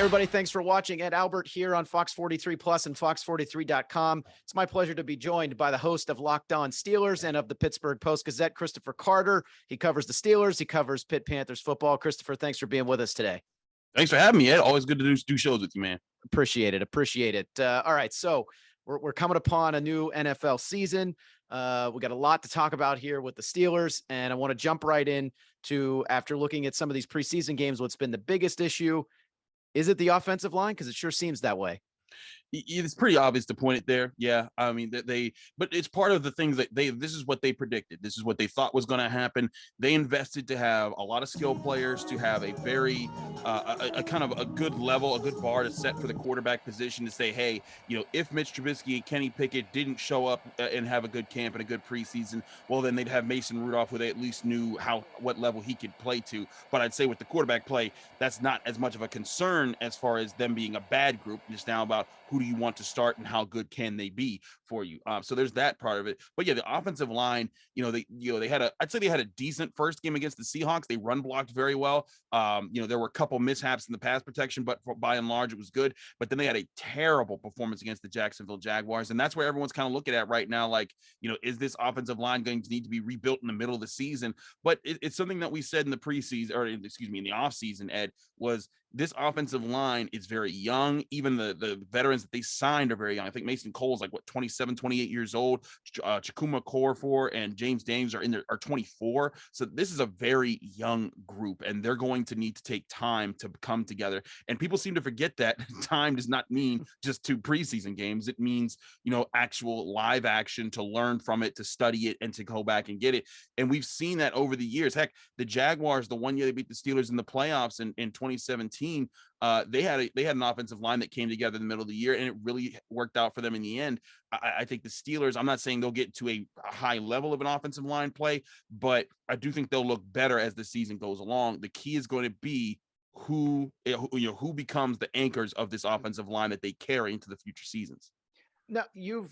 Everybody, thanks for watching. Ed Albert here on Fox 43 Plus and Fox43.com. It's my pleasure to be joined by the host of Locked On Steelers and of the Pittsburgh Post-Gazette, Christopher Carter. He covers the Steelers. He covers Pitt Panthers football. Christopher, thanks for being with us today. Thanks for having me, Ed. Always good to do shows with you, man. Appreciate it. All right, so we're coming upon a new NFL season. We got a lot to talk about here with the Steelers, and I want to jump right in to, after looking at some of these preseason games, what's been the biggest issue. Is it the offensive line? Because it sure seems that way. It's pretty obvious to point it there. Yeah. I mean, but it's part of the things that this is what they predicted. This is what they thought was going to happen. They invested to have a lot of skilled players, to have a very, a kind of a good level, a good bar to set for the quarterback position to say, hey, if Mitch Trubisky and Kenny Pickett didn't show up and have a good camp and a good preseason, well, then they'd have Mason Rudolph, who they at least knew what level he could play to. But I'd say with the quarterback play, that's not as much of a concern as far as them being a bad group. It's now about who do you want to start and how good can they be for you. So there's that part of it. But yeah, the offensive line, they had I'd say they had a decent first game against the Seahawks. They run blocked very well. There were a couple mishaps in the pass protection, but by and large, it was good. But then they had a terrible performance against the Jacksonville Jaguars. And that's where everyone's kind of looking at right now. Like, is this offensive line going to need to be rebuilt in the middle of the season? But it's something that we said in the preseason, or in the offseason, Ed, was this offensive line is very young. Even the veterans that they signed are very young. I think Mason Cole's like 27, 28 years old. Chakuma Okorafor and James Daniels are 24. So this is a very young group, and they're going to need to take time to come together. And people seem to forget that time does not mean just 2 preseason games. It means, actual live action, to learn from it, to study it, and to go back and get it. And we've seen that over the years. Heck, the Jaguars, the one year they beat the Steelers in the playoffs in 2017, they had an offensive line that came together in the middle of the year, and it really worked out for them in the end. I think the Steelers, I'm not saying they'll get to a high level of an offensive line play, but I do think they'll look better as the season goes along. The key is going to be who becomes the anchors of this offensive line that they carry into the future seasons. Now, you've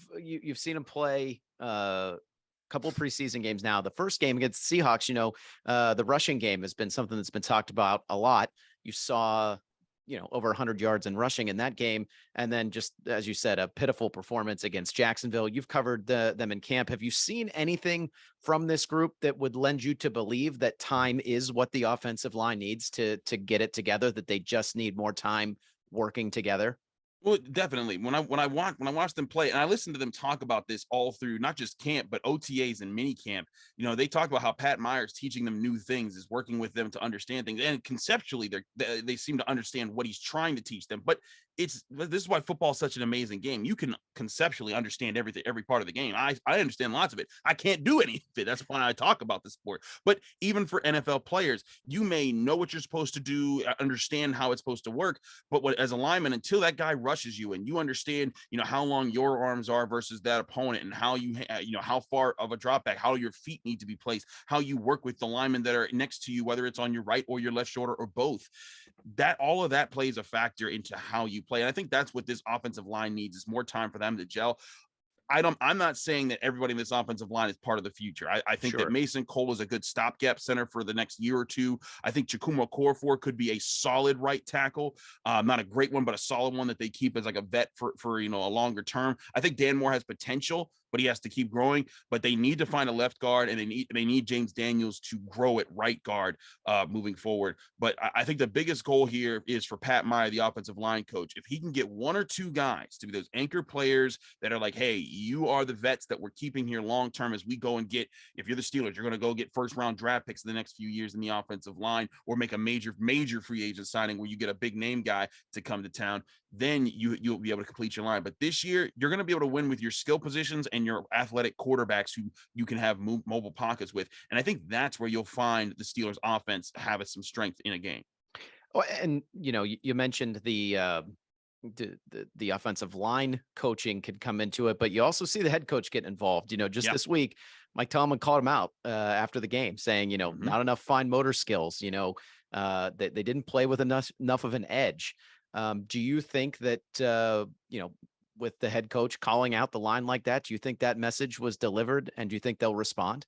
seen them play couple of preseason games now. The first game against the Seahawks, the rushing game has been something that's been talked about a lot. You saw, over 100 yards in rushing in that game. And then, just as you said, a pitiful performance against Jacksonville. You've covered them in camp. Have you seen anything from this group that would lend you to believe that time is what the offensive line needs to get it together, that they just need more time working together? Well, definitely. When I watch them play, and I listen to them talk about this all through not just camp, but OTAs and mini camp, they talk about how Pat Myers teaching them new things, is working with them to understand things, and conceptually they seem to understand what he's trying to teach them. But this is why football is such an amazing game. You can conceptually understand everything, every part of the game. I understand lots of it. I can't do any of it. That's why I talk about the sport. But even for NFL players, you may know what you're supposed to do, understand how it's supposed to work, but as a lineman, until that guy rushes you and you understand, how long your arms are versus that opponent, and how how far of a drop back, how your feet need to be placed, how you work with the linemen that are next to you, whether it's on your right or your left shoulder or both, all of that plays a factor into how you play. And I think that's what this offensive line needs, is more time for them to gel. I'm not saying that everybody in this offensive line is part of the future. I think that Mason Cole is a good stopgap center for the next year or two. I think Chakuma Okorafor could be a solid right tackle. Not a great one, but a solid one that they keep as like a vet for a longer term. I think Dan Moore has potential, but he has to keep growing. But they need to find a left guard, and they need James Daniels to grow at right guard moving forward. But I think the biggest goal here is for Pat Meyer, the offensive line coach. If he can get 1 or 2 guys to be those anchor players that are like, hey, you are the vets that we're keeping here long term as we go and get, if you're the Steelers, you're going to go get first round draft picks in the next few years in the offensive line, or make a major free agent signing where you get a big name guy to come to town, then you'll be able to complete your line. But this year, you're going to be able to win with your skill positions and your athletic quarterbacks who you can have mobile pockets with. And I think that's where you'll find the Steelers offense have some strength in a game. Oh, and you mentioned the offensive line coaching could come into it, but you also see the head coach get involved. This week, Mike Tomlin called him out after the game, saying, not enough fine motor skills. They didn't play with enough of an edge. Do you think that with the head coach calling out the line like that, do you think that message was delivered, and do you think they'll respond?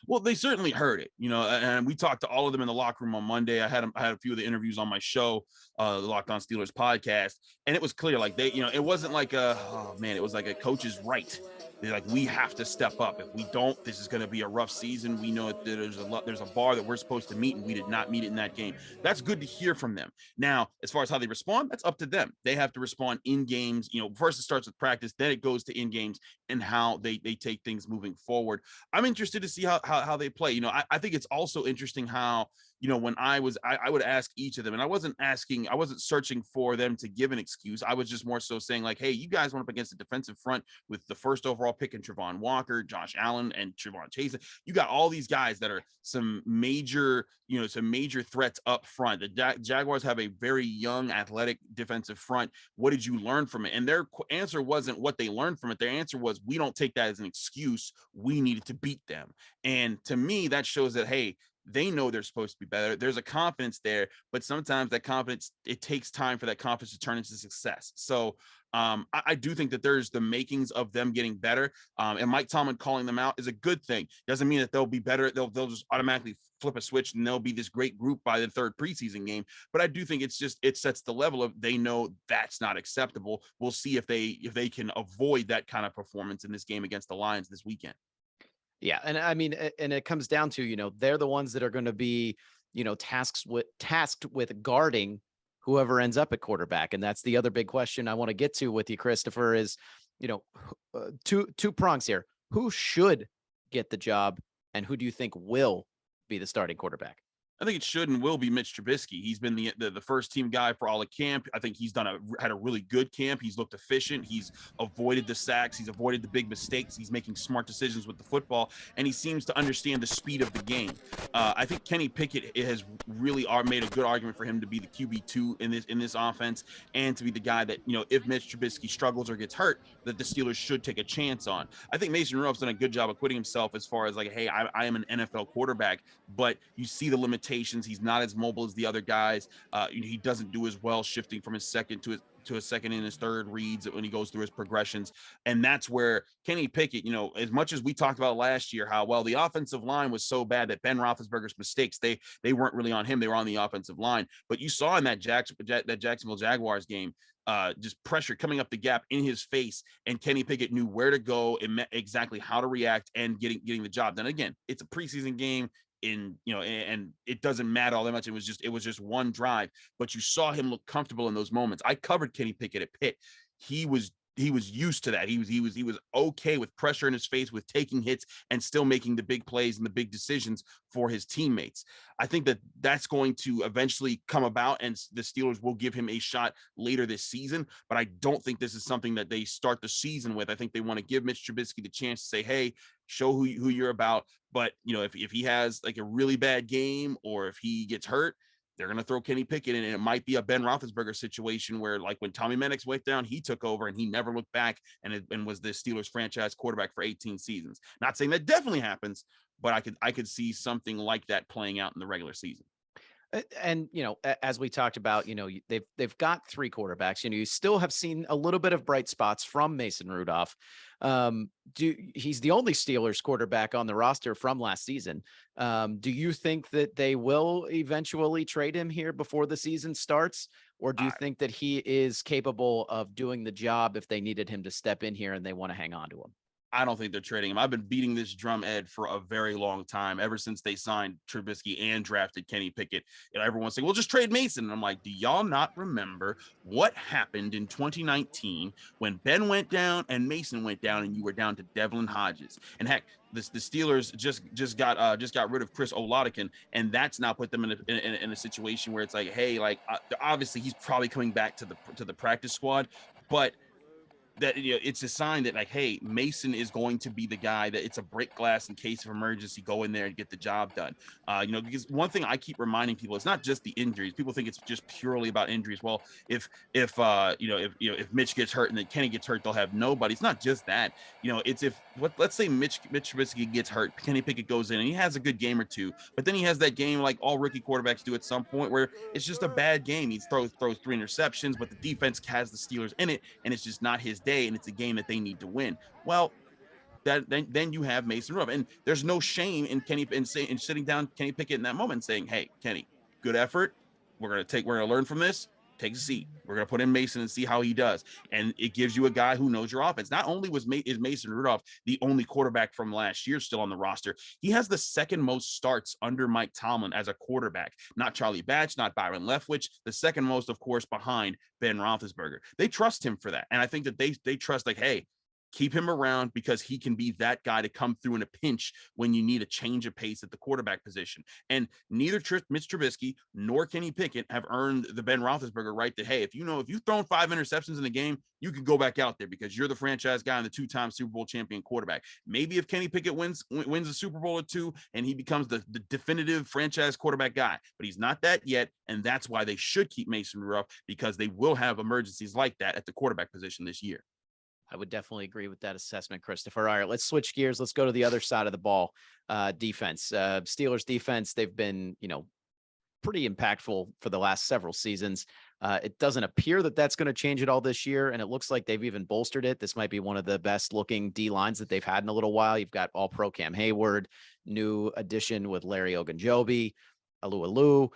Well, they certainly heard it, and we talked to all of them in the locker room on Monday. I had a few of the interviews on my show, the Locked On Steelers podcast, and it was clear, like it wasn't like it was like a coach's right. They're like, we have to step up. If we don't, this is going to be a rough season. We know that there's a bar that we're supposed to meet, and we did not meet it in that game. That's good to hear from them. Now, as far as how they respond, that's up to them. They have to respond in games. First it starts with practice, then it goes to in games and how they take things moving forward. I'm interested to see how they play. I think it's also interesting how, when I would ask each of them, and I wasn't searching for them to give an excuse. I was just more so saying, like, hey, you guys went up against the defensive front with the first overall pick in Travon Walker, Josh Allen, and Trevon Chase. You got all these guys that are some major threats up front. The Jaguars have a very young, athletic defensive front. What did you learn from it? And their answer wasn't what they learned from it. Their answer was, we don't take that as an excuse. We needed to beat them. And to me, that shows that, hey, they know they're supposed to be better. There's a confidence there, but sometimes that confidence, it takes time for that confidence to turn into success. So I do think that there's the makings of them getting better. And Mike Tomlin calling them out is a good thing. Doesn't mean that they'll be better. They'll just automatically flip a switch and they'll be this great group by the third preseason game. But I do think it sets the level of, they know that's not acceptable. We'll see if they can avoid that kind of performance in this game against the Lions this weekend. Yeah. And I mean, and it comes down to, they're the ones that are going to be, tasked with guarding whoever ends up at quarterback. And that's the other big question I want to get to with you, Christopher, is, two prongs here. Who should get the job and who do you think will be the starting quarterback? I think it should and will be Mitch Trubisky. He's been the first team guy for all of camp. I think he's had a really good camp. He's looked efficient. He's avoided the sacks. He's avoided the big mistakes. He's making smart decisions with the football, and he seems to understand the speed of the game. I think Kenny Pickett has really made a good argument for him to be the QB2 in this offense, and to be the guy that, if Mitch Trubisky struggles or gets hurt, that the Steelers should take a chance on. I think Mason Rudolph's done a good job acquitting himself as far as, like, hey, I am an NFL quarterback, but you see the limitations. He's not as mobile as the other guys. He doesn't do as well shifting from his second to a second and his third reads when he goes through his progressions. And that's where Kenny Pickett, as much as we talked about last year, how, well, the offensive line was so bad that Ben Roethlisberger's mistakes, they weren't really on him. They were on the offensive line. But you saw in that Jacksonville Jaguars game, just pressure coming up the gap in his face, and Kenny Pickett knew where to go and exactly how to react and getting the job done. Again, it's a preseason game. And it doesn't matter all that much. It was just one drive, but you saw him look comfortable in those moments. I covered Kenny Pickett at Pitt. He was used to that. He was okay with pressure in his face, with taking hits and still making the big plays and the big decisions for his teammates. I think that's going to eventually come about, and the Steelers will give him a shot later this season. But I don't think this is something that they start the season with. I think they want to give Mitch Trubisky the chance to say, hey, show who you're about. But, if he has like a really bad game, or if he gets hurt, they're going to throw Kenny Pickett in, and it might be a Ben Roethlisberger situation where, like, when Tommy Maddox went down, he took over and he never looked back and was the Steelers franchise quarterback for 18 seasons. Not saying that definitely happens, but I could see something like that playing out in the regular season. And, as we talked about, they've got three quarterbacks. You still have seen a little bit of bright spots from Mason Rudolph. He's the only Steelers quarterback on the roster from last season. Do you think that they will eventually trade him here before the season starts? Or do you think that he is capable of doing the job if they needed him to step in here and they want to hang on to him? I don't think they're trading him. I've been beating this drum, Ed, for a very long time, ever since they signed Trubisky and drafted Kenny Pickett. Everyone's saying, well, just trade Mason. And I'm like, do y'all not remember what happened in 2019 when Ben went down and Mason went down and you were down to Devlin Hodges? And heck, the Steelers just got rid of Chris Oladikin, and that's now put them in a situation where it's like, hey, like, obviously he's probably coming back to the practice squad, but that, it's a sign that, like, hey, Mason is going to be the guy that it's a break glass in case of emergency, go in there and get the job done. Because one thing I keep reminding people, it's not just the injuries. People think it's just purely about injuries. Well, if Mitch gets hurt and then Kenny gets hurt, they'll have nobody. It's not just that. It's let's say Mitch Trubisky gets hurt, Kenny Pickett goes in and he has a good game or two, but then he has that game like all rookie quarterbacks do at some point where it's just a bad game. He throws 3 interceptions, but the defense has the Steelers in it, and it's just not his day, and it's a game that they need to win. Well, then you have Mason Rudolph, and there's no shame in in sitting down Kenny Pickett in that moment and saying, "Hey, Kenny, good effort. We're gonna learn from this. Take a seat. We're gonna put in Mason and see how he does." And it gives you a guy who knows your offense. Not only is Mason Rudolph the only quarterback from last year still on the roster, he has the second most starts under Mike Tomlin as a quarterback. Not Charlie Batch, not Byron Leftwich. The second most, of course, behind Ben Roethlisberger. They trust him for that, and I think that they trust, like, hey, keep him around because he can be that guy to come through in a pinch when you need a change of pace at the quarterback position. And neither Mitch Trubisky nor Kenny Pickett have earned the Ben Roethlisberger right to, hey, if you've thrown 5 interceptions in a game, you can go back out there because you're the franchise guy and the 2-time Super Bowl champion quarterback. Maybe if Kenny Pickett wins a Super Bowl or 2 and he becomes the definitive franchise quarterback guy, but he's not that yet. And that's why they should keep Mason Rudolph, because they will have emergencies like that at the quarterback position this year. I would definitely agree with that assessment, Christopher. All right, let's switch gears. Let's go to the other side of the ball. Defense. Steelers defense, they've been, pretty impactful for the last several seasons. It doesn't appear that that's going to change at all this year, and it looks like they've even bolstered it. This might be one of the best looking D lines that they've had in a little while. You've got all-pro Cam Hayward, new addition with Larry Ogunjobi, Alu.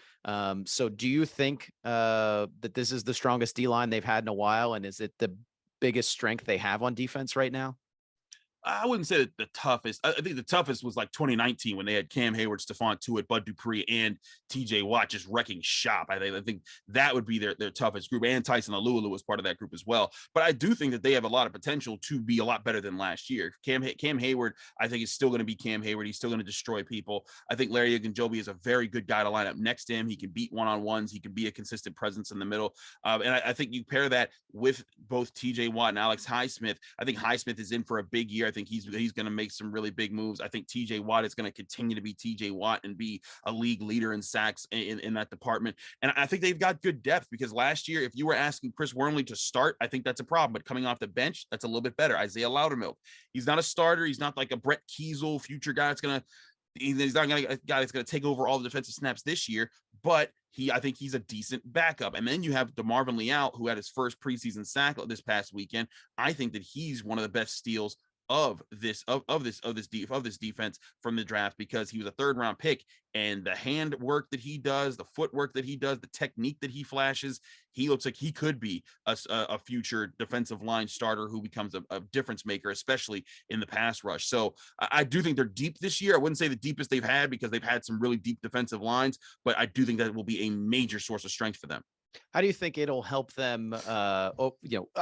So do you think that this is the strongest D line they've had in a while, and is it the biggest strength they have on defense right now? I wouldn't say that the toughest. I think the toughest was like 2019 when they had Cam Hayward, Stephon Tuitt, Bud Dupree, and TJ Watt just wrecking shop. I think that would be their toughest group. And Tyson Alualu was part of that group as well. But I do think that they have a lot of potential to be a lot better than last year. Cam Hayward, I think, is still going to be Cam Hayward. He's still going to destroy people. I think Larry Ogunjobi is a very good guy to line up next to him. He can beat one-on-ones. He can be a consistent presence in the middle. And I think you pair that with both TJ Watt and Alex Highsmith. I think Highsmith is in for a big year. I think he's going to make some really big moves. I think TJ Watt is going to continue to be TJ Watt and be a league leader in sacks in that department. And I think they've got good depth, because last year, if you were asking Chris Wormley to start, I think that's a problem. But coming off the bench, that's a little bit better. Isaiah Loudermilk, he's not a starter. He's not like a Brett Kiesel future guy he's not a guy that's going to take over all the defensive snaps this year, but I think he's a decent backup. And then you have Marvin Leo, who had his first preseason sack this past weekend. I think that he's one of the best steals of this defense from the draft, because he was a 3rd-round pick, and the hand work that he does, the footwork that he does, the technique that he flashes, he looks like he could be a future defensive line starter who becomes a difference maker, especially in the pass rush. So I do think they're deep this year. I wouldn't say the deepest they've had, because they've had some really deep defensive lines, but I do think that will be a major source of strength for them. How do you think it'll help them, up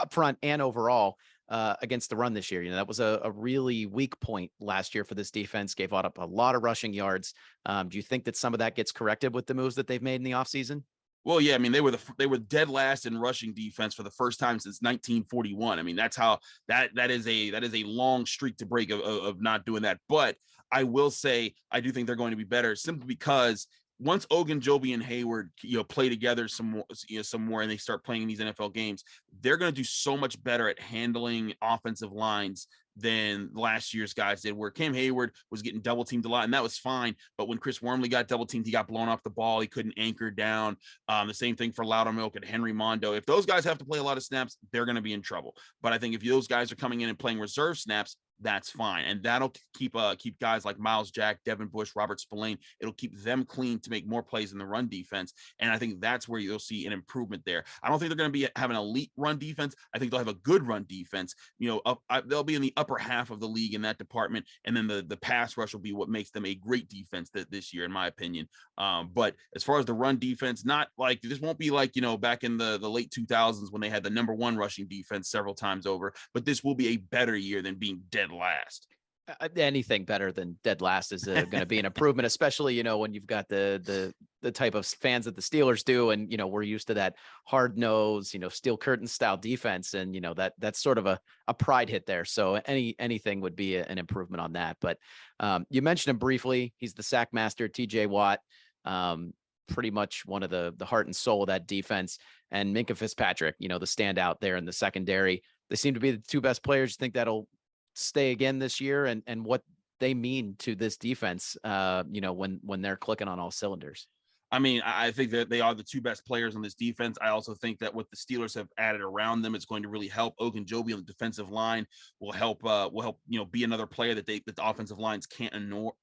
front and overall, against the run this year? That was a really weak point last year for this defense, gave up a lot of rushing yards. Do you think that some of that gets corrected with the moves that they've made in the offseason? Well, yeah, I mean, they were dead last in rushing defense for the first time since 1941. I mean, that's how that is a long streak to break of not doing that. But I will say, I do think they're going to be better, simply because once Ogunjobi and Hayward, play together some more, and they start playing in these NFL games, they're going to do so much better at handling offensive lines than last year's guys did, where Cam Hayward was getting double teamed a lot, and that was fine. But when Chris Wormley got double teamed, he got blown off the ball. He couldn't anchor down. The same thing for Loudermilk and Henry Mondo. If those guys have to play a lot of snaps, they're going to be in trouble. But I think if those guys are coming in and playing reserve snaps, that's fine. And that'll keep guys like Miles Jack, Devin Bush, Robert Spillane. It'll keep them clean to make more plays in the run defense. And I think that's where you'll see an improvement there. I don't think they're going to have an elite run defense. I think they'll have a good run defense. They'll be in the upper half of the league in that department. And then the pass rush will be what makes them a great defense this year, in my opinion. But as far as the run defense, not like this won't be like, back in the late 2000s when they had the #1 rushing defense several times over, but this will be a better year than being dead last. Anything better than dead last is going to be an improvement, especially, when you've got the type of fans that the Steelers do. And, we're used to that hard nose, steel curtain style defense. And, that's sort of a pride hit there. So anything would be an improvement on that. But you mentioned him briefly. He's the sack master, TJ Watt, pretty much one of the heart and soul of that defense. And Minkah Fitzpatrick, the standout there in the secondary. They seem to be the 2 best players. You think that'll stay again this year, and what they mean to this defense, when they're clicking on all cylinders? I mean, I think that they are the two best players on this defense. I also think that what the Steelers have added around them is going to really help. Ogunjobi on the defensive line will help, be another player that the offensive lines can't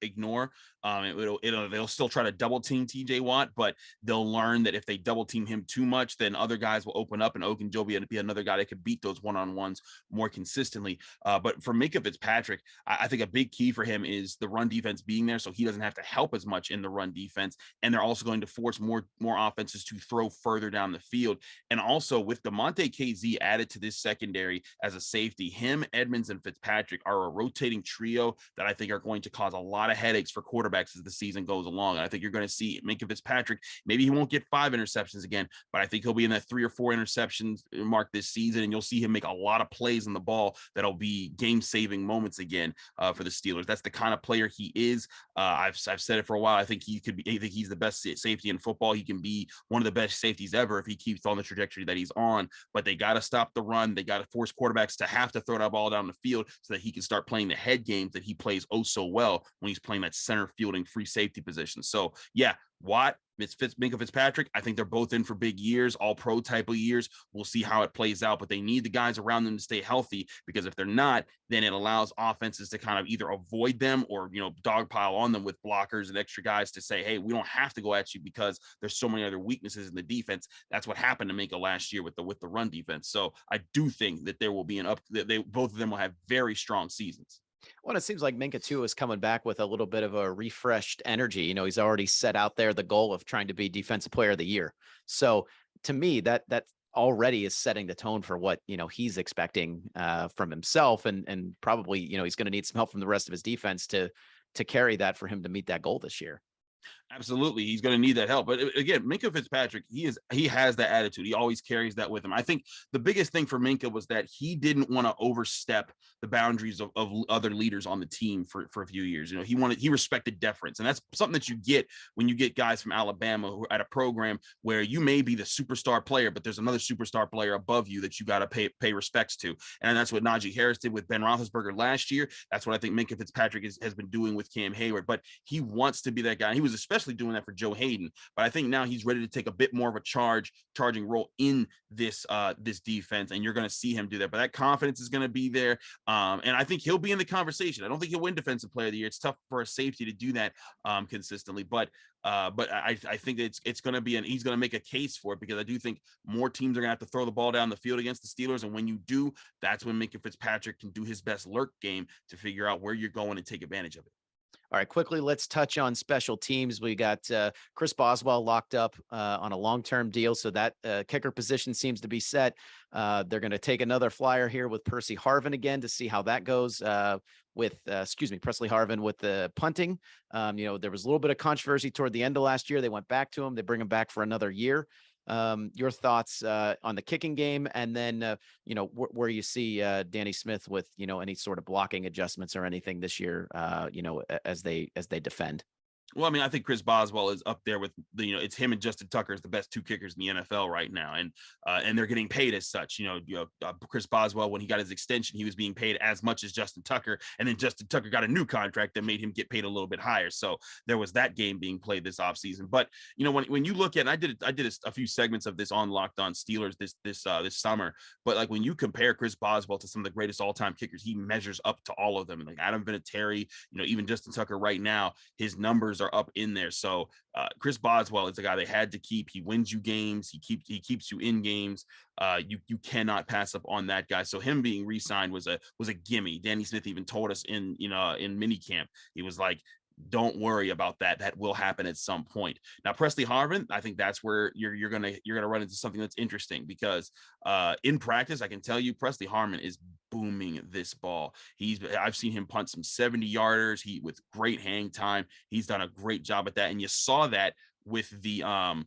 ignore. They'll still try to double team TJ Watt, but they'll learn that if they double team him too much, then other guys will open up, and Ogunjobi will be another guy that could beat those one-on-ones more consistently. But for Minkah Fitzpatrick, I think a big key for him is the run defense being there, so he doesn't have to help as much in the run defense, and they're also going to force more offenses to throw further down the field. And also with DeMonte KZ added to this secondary as a safety, him, Edmonds, and Fitzpatrick are a rotating trio that I think are going to cause a lot of headaches for quarterbacks as the season goes along. And I think you're going to see Minkah Fitzpatrick. Maybe he won't get 5 interceptions again, but I think he'll be in that 3 or 4 interceptions mark this season, and you'll see him make a lot of plays on the ball that'll be game-saving moments again for the Steelers. That's the kind of player he is. I've said it for a while. I think he's the best safety in football. He can be one of the best safeties ever if he keeps on the trajectory that he's on, but they got to stop the run. They got to force quarterbacks to have to throw that ball down the field so that he can start playing the head games that he plays oh so well when he's playing that center fielding free safety position. So yeah, Watt, Minkah Fitzpatrick, I think they're both in for big years, all pro type of years. We'll see how it plays out, but they need the guys around them to stay healthy, because if they're not, then it allows offenses to kind of either avoid them or, dogpile on them with blockers and extra guys to say, hey, we don't have to go at you because there's so many other weaknesses in the defense. That's what happened to Minkah last year with the run defense. So I do think that there will be both of them will have very strong seasons. Well, it seems like Minka too is coming back with a little bit of a refreshed energy. He's already set out there the goal of trying to be Defensive Player of the Year. So to me, that already is setting the tone for what he's expecting from himself, and probably he's going to need some help from the rest of his defense to carry that for him to meet that goal this year. Absolutely, he's going to need that help. But again, Minkah Fitzpatrick, he has that attitude. He always carries that with him. I think the biggest thing for Minkah was that he didn't want to overstep the boundaries of other leaders on the team for a few years. He respected deference, and that's something that you get when you get guys from Alabama who are at a program where you may be the superstar player, but there's another superstar player above you that you got to pay respects to. And that's what Najee Harris did with Ben Roethlisberger last year. That's what I think Minkah Fitzpatrick has been doing with Cam Hayward. But he wants to be that guy. He was especially doing that for Joe Hayden, but I think now he's ready to take a bit more of a charging role in this defense, and you're going to see him do that. But that confidence is going to be there, and I think he'll be in the conversation. I don't think he'll win Defensive Player of the Year. It's tough for a safety to do that consistently, but I think it's going to be, and he's going to make a case for it, because I do think more teams are going to have to throw the ball down the field against the Steelers, and when you do, that's when Minkah Fitzpatrick can do his best lurk game to figure out where you're going and take advantage of it. All right, quickly, let's touch on special teams. We got Chris Boswell locked up on a long-term deal, so that kicker position seems to be set. They're going to take another flyer here with Percy Harvin again to see how that goes with Presley Harvin with the punting. There was a little bit of controversy toward the end of last year. They went back to him. They bring him back for another year. Your thoughts on the kicking game, and then where you see Danny Smith with any sort of blocking adjustments or anything this year, as they defend. Well, I mean, I think Chris Boswell is up there with it's him and Justin Tucker as the best two kickers in the NFL right now, and they're getting paid as such. Chris Boswell, when he got his extension, he was being paid as much as Justin Tucker, and then Justin Tucker got a new contract that made him get paid a little bit higher. So there was that game being played this offseason. But when you look at, and I did a few segments of this on Locked On Steelers this summer, but like when you compare Chris Boswell to some of the greatest all-time kickers, he measures up to all of them. Like Adam Vinatieri, even Justin Tucker right now, his numbers are up in there. So Chris Boswell is a guy they had to keep. He wins you games. He keeps you in games. You cannot pass up on that guy. So him being re-signed was a gimme. Danny Smith even told us in minicamp, he was like, don't worry about that. That will happen at some point. Now, Presley Harmon, I think that's where you're gonna run into something that's interesting, because in practice, I can tell you Presley Harmon is booming this ball. I've seen him punt some 70-yarders. With great hang time. He's done a great job at that, and you saw that with the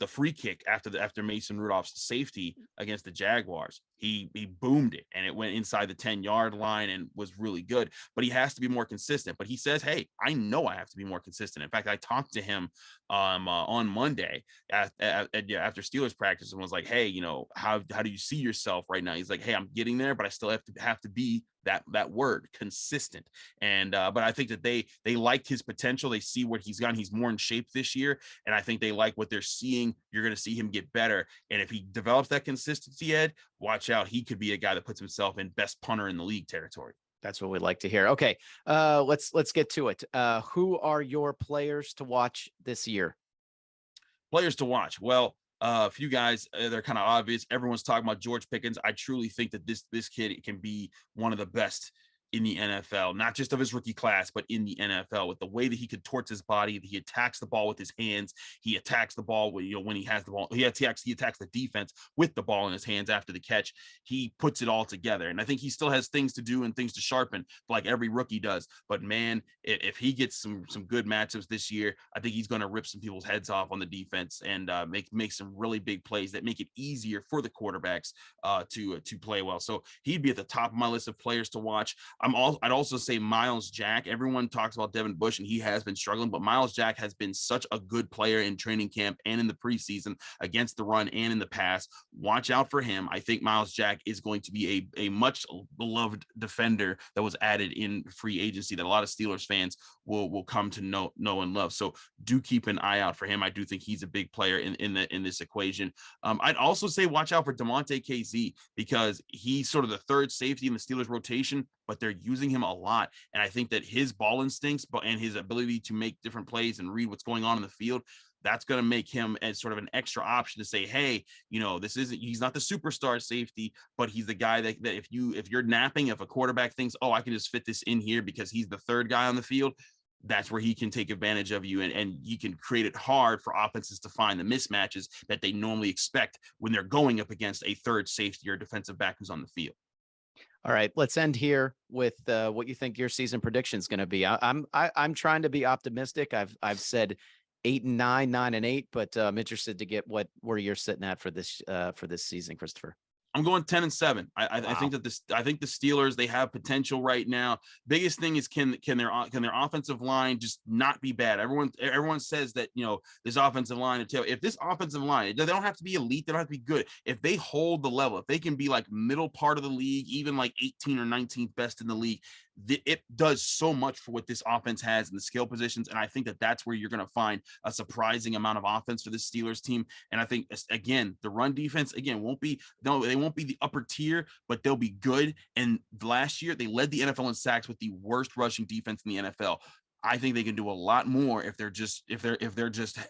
free kick after Mason Rudolph's safety against the Jaguars. He boomed it, and it went inside the 10-yard line and was really good. But he has to be more consistent. But he says, hey, I know I have to be more consistent. In fact, I talked to him on Monday after Steelers practice and was like, hey, how do you see yourself right now? He's like, hey, I'm getting there, but I still have to be that word, consistent. And but I think that they liked his potential. They see what he's got. He's more in shape this year, and I think they like what they're seeing. You're going to see him get better, and if he develops that consistency, Ed, watch out. He could be a guy that puts himself in best punter in the league territory. That's what we'd like to hear. Okay, let's get to it. Who are your players to watch this year? Players to watch. Well, a few guys, they're kind of obvious. Everyone's talking about George Pickens. I truly think that this kid can be one of the best in the NFL, not just of his rookie class, but in the NFL, with the way that he contorts his body. He attacks the ball with his hands. He attacks the ball when he has the ball. He attacks the defense with the ball in his hands after the catch. He puts it all together. And I think he still has things to do and things to sharpen, like every rookie does. But man, if he gets some good matchups this year, I think he's going to rip some people's heads off on the defense and make some really big plays that make it easier for the quarterbacks to play well. So he'd be at the top of my list of players to watch. I'd also say Miles Jack. Everyone talks about Devin Bush, and he has been struggling, but Miles Jack has been such a good player in training camp and in the preseason against the run and in the pass. Watch out for him. I think Miles Jack is going to be a much beloved defender that was added in free agency that a lot of Steelers fans will come to know and love. So do keep an eye out for him. I do think he's a big player in this equation. I'd also say watch out for DeMonte KZ, because he's sort of the third safety in the Steelers rotation, but they're using him a lot. And I think that his ball instincts and his ability to make different plays and read what's going on in the field, that's going to make him as sort of an extra option to say, hey, he's not the superstar safety, but he's the guy that if you're napping, if a quarterback thinks, oh, I can just fit this in here because he's the third guy on the field, that's where he can take advantage of you, and you can create it hard for offenses to find the mismatches that they normally expect when they're going up against a third safety or defensive back who's on the field. All right, let's end here with what you think your season prediction is going to be. I'm trying to be optimistic. I've said 8-9, 9-8, but I'm interested to get where you're sitting at for this season, Christopher. I'm going 10-7. Wow. I think the Steelers, they have potential right now. Biggest thing is can their offensive line just not be bad? Everyone says that this offensive line. If this offensive line, they don't have to be elite, they don't have to be good. If they hold the level, if they can be like middle part of the league, even like 18th or 19th best in the league, it does so much for what this offense has in the skill positions. And I think that that's where you're going to find a surprising amount of offense for this Steelers team. And I think, again, the run defense, they won't be the upper tier, but they'll be good. And last year they led the NFL in sacks with the worst rushing defense in the NFL. I think they can do a lot more if they're just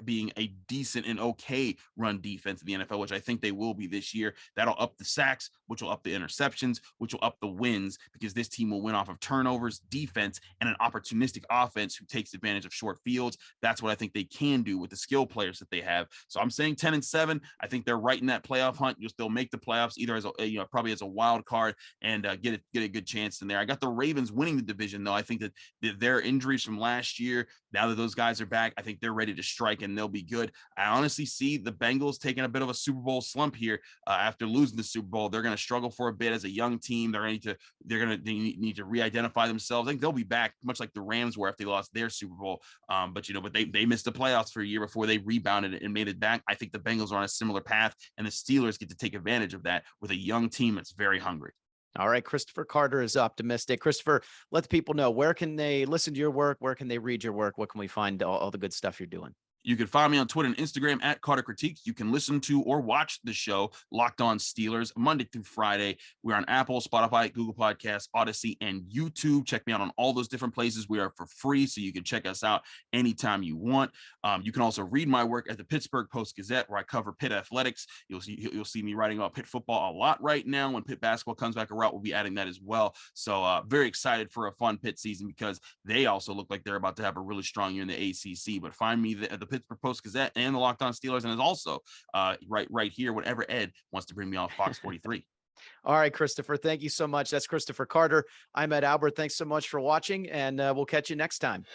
being a decent and okay run defense in the NFL, which I think they will be this year. That'll up the sacks, which will up the interceptions, which will up the wins, because this team will win off of turnovers, defense, and an opportunistic offense who takes advantage of short fields. That's what I think they can do with the skill players that they have. So I'm saying 10-7. I think they're right in that playoff hunt. You'll still make the playoffs either as probably as a wild card and get a good chance in there. I got the Ravens winning the division, though. I think that their injuries from last year, now that those guys are back, I think they're ready to strike and they'll be good. I honestly see the Bengals taking a bit of a Super Bowl slump here after losing the Super Bowl. They're going to struggle for a bit as a young team. They need to re-identify themselves. I think they'll be back much like the Rams were if they lost their Super Bowl. But they missed the playoffs for a year before they rebounded and made it back. I think the Bengals are on a similar path, and the Steelers get to take advantage of that with a young team that's very hungry. All right, Christopher Carter is optimistic. Christopher, let the people know, where can they listen to your work? Where can they read your work? What can we find all the good stuff you're doing? You can find me on Twitter and Instagram at Carter Critiques. You can listen to or watch the show Locked On Steelers Monday through Friday. We're on Apple, Spotify, Google Podcasts, Odyssey, and YouTube. Check me out on all those different places. We are for free, so you can check us out anytime you want. You can also read my work at the Pittsburgh Post-Gazette, where I cover Pitt athletics. You'll see me writing about Pitt football a lot right now. When Pitt basketball comes back around, we'll be adding that as well. So very excited for a fun Pitt season, because they also look like they're about to have a really strong year in the ACC. But find me at the Pittsburgh Post-Gazette and the Locked On Steelers, and is also right here whenever Ed wants to bring me on FOX43. All right, Christopher, thank you so much. That's Christopher Carter. I'm Ed Albert. Thanks so much for watching, and we'll catch you next time.